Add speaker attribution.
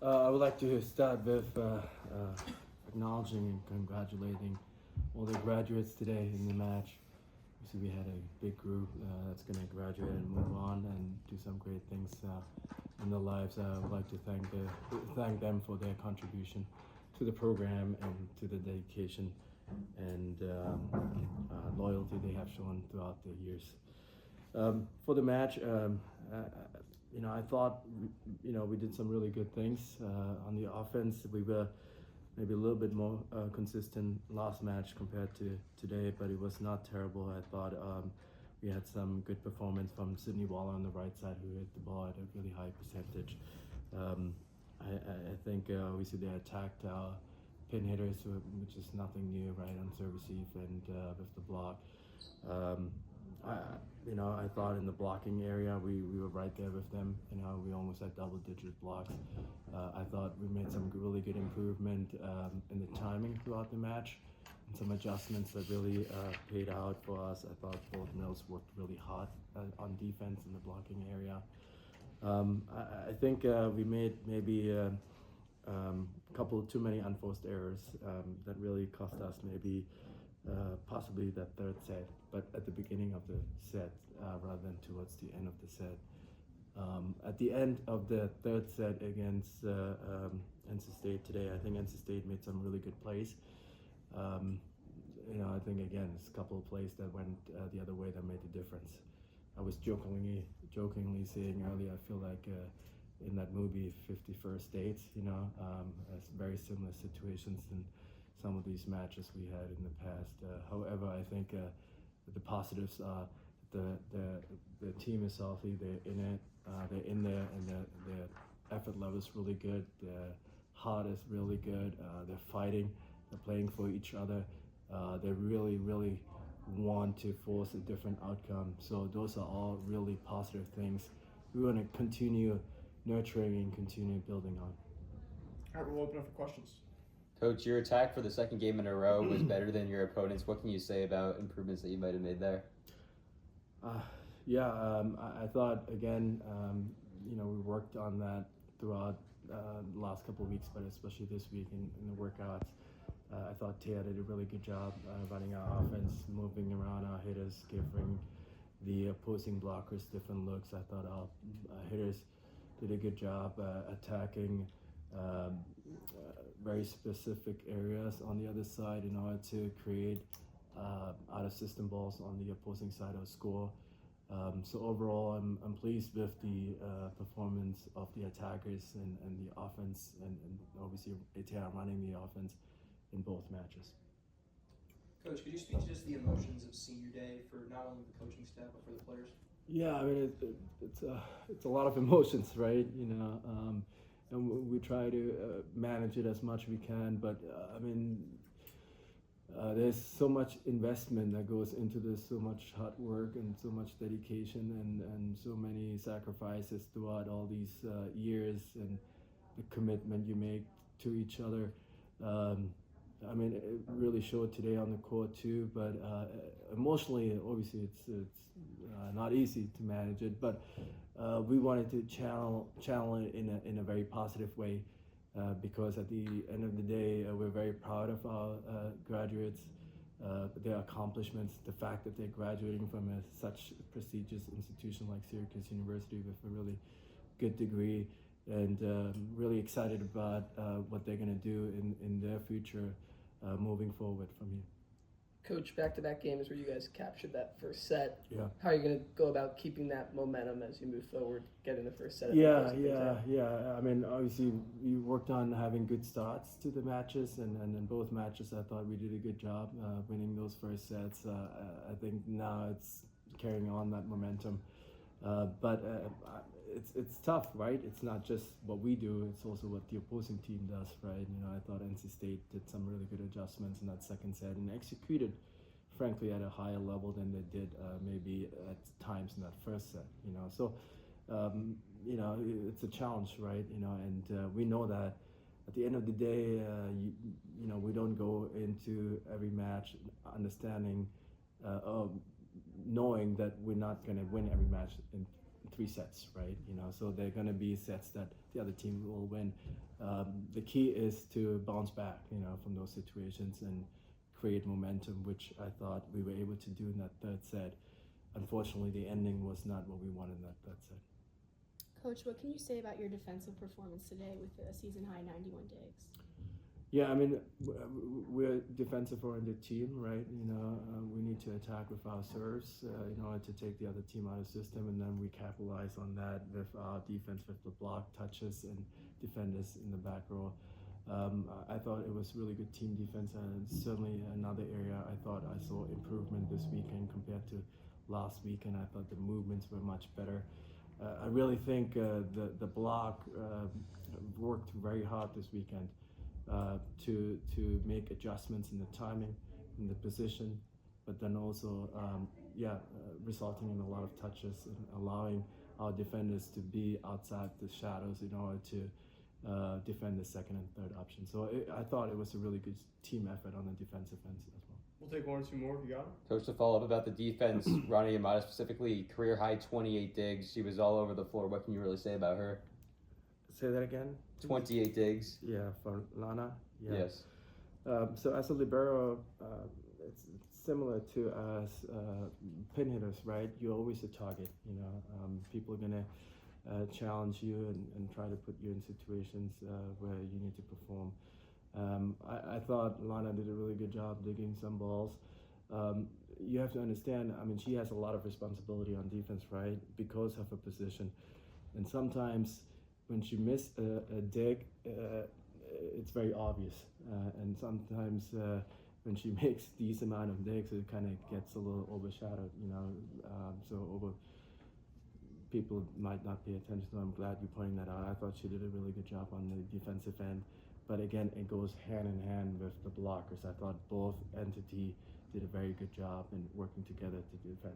Speaker 1: I would like to start with acknowledging and congratulating all the graduates today in the match. So we had a big group that's going to graduate and move on and do some great things in their lives. I would like to thank them for their contribution to the program and to the dedication and loyalty they have shown throughout the years. For the match, I thought, we did some really good things on the offense. We were maybe a little bit more consistent last match compared to today, but it was not terrible. I thought we had some good performance from Sydney Waller on the right side, who hit the ball at a really high percentage. I think obviously they attacked pin hitters, which is nothing new, right, on serve receive and with the block. I thought in the blocking area we were right there with them. We almost had double-digit blocks. I thought we made some really good improvement in the timing throughout the match, and some adjustments that really paid out for us. I thought both mills worked really hard on defense in the blocking area. I think we made maybe a couple too many unforced errors that really cost us maybe possibly that third set, but at the beginning of the set rather than towards the end of the set. At the end of the third set against NC State today, I think NC State made some really good plays. I think again, it's a couple of plays that went the other way that made the difference. I was jokingly saying earlier, I feel like in that movie 50 First Dates, very similar situations in some of these matches we had in the past. However, I think the positives are the team is healthy, they're in it, they're in there, and their effort level is really good, their heart is really good, they're fighting, they're playing for each other, they really want to force a different outcome. So those are all really positive things we want to continue nurturing and continue building on.
Speaker 2: All right, we'll open up for questions.
Speaker 3: Coach, your attack for the second game in a row was better than your opponents. What can you say about improvements that you might have made there?
Speaker 1: I thought, again, we worked on that throughout the last couple of weeks, but especially this week in the workouts. I thought Tia did a really good job running our offense, moving around our hitters, giving the opposing blockers different looks. I thought our hitters did a good job attacking very specific areas on the other side in order to create out-of-system balls on the opposing side of score. So overall, I'm pleased with the performance of the attackers and the offense, and obviously ATR running the offense in both matches.
Speaker 4: Coach, could you speak to just the emotions of senior day for not only the coaching staff but for the players?
Speaker 1: Yeah, I mean it's a lot of emotions, right? And we try to manage it as much as we can, but there's so much investment that goes into this, so much hard work and so much dedication and so many sacrifices throughout all these years, and the commitment you make to each other. It really showed today on the court too, but emotionally, obviously it's not easy to manage it, but we wanted to channel it in a very positive way, because at the end of the day, we're very proud of our graduates, their accomplishments, the fact that they're graduating from such a prestigious institution like Syracuse University with a really good degree, and really excited about what they're going to do in their future moving forward from here.
Speaker 5: Coach, back-to-back games where you guys captured that first set.
Speaker 1: Yeah.
Speaker 5: How are you going to go about keeping that momentum as you move forward, getting the first set?
Speaker 1: Yeah. Obviously, we worked on having good starts to the matches, and in both matches, I thought we did a good job winning those first sets. I think now it's carrying on that momentum, but it's tough, right? It's not just what we do; it's also what the opposing team does, right? I thought NC State did some really good adjustments in that second set and executed, frankly, at a higher level than they did maybe at times in that first set. So it's a challenge, right? And we know that at the end of the day, we don't go into every match understanding, knowing that we're not going to win every match 3 sets, right? So they're going to be sets that the other team will win. The key is to bounce back, from those situations and create momentum, which I thought we were able to do in that third set. Unfortunately, the ending was not what we wanted in that third set.
Speaker 6: Coach, what can you say about your defensive performance today with a season-high 91 digs?
Speaker 1: Yeah, I mean, we're a defensive-oriented team, right? We need to attack with our serves in order to take the other team out of the system, and then we capitalize on that with our defense, with the block touches and defenders in the back row. I thought it was really good team defense, and certainly another area I thought I saw improvement this weekend compared to last weekend. I thought the movements were much better. I really think the block worked very hard this weekend. To make adjustments in the timing, in the position, but then also, resulting in a lot of touches and allowing our defenders to be outside the shadows in order to defend the second and third option. So I thought it was a really good team effort on the defensive end as well.
Speaker 2: We'll take 1 or 2 more if you got them.
Speaker 3: Coach, to follow up about the defense, Ronnie Yamada specifically, career high 28 digs. She was all over the floor. What can you really say about her?
Speaker 1: Say that again?
Speaker 3: 28 digs.
Speaker 1: Yeah, for Lana. Yeah.
Speaker 3: Yes.
Speaker 1: So as a libero, it's similar to as pin hitters, right? You're always a target. People are gonna challenge you and try to put you in situations where you need to perform. I thought Lana did a really good job digging some balls. You have to understand, I mean, she has a lot of responsibility on defense, right? Because of her position. And sometimes when she missed a dig, it's very obvious. And sometimes when she makes these amount of digs, it kind of gets a little overshadowed, people might not pay attention to it. I'm glad you're pointing that out. I thought she did a really good job on the defensive end. But again, it goes hand in hand with the blockers. I thought both entities did a very good job in working together to defend.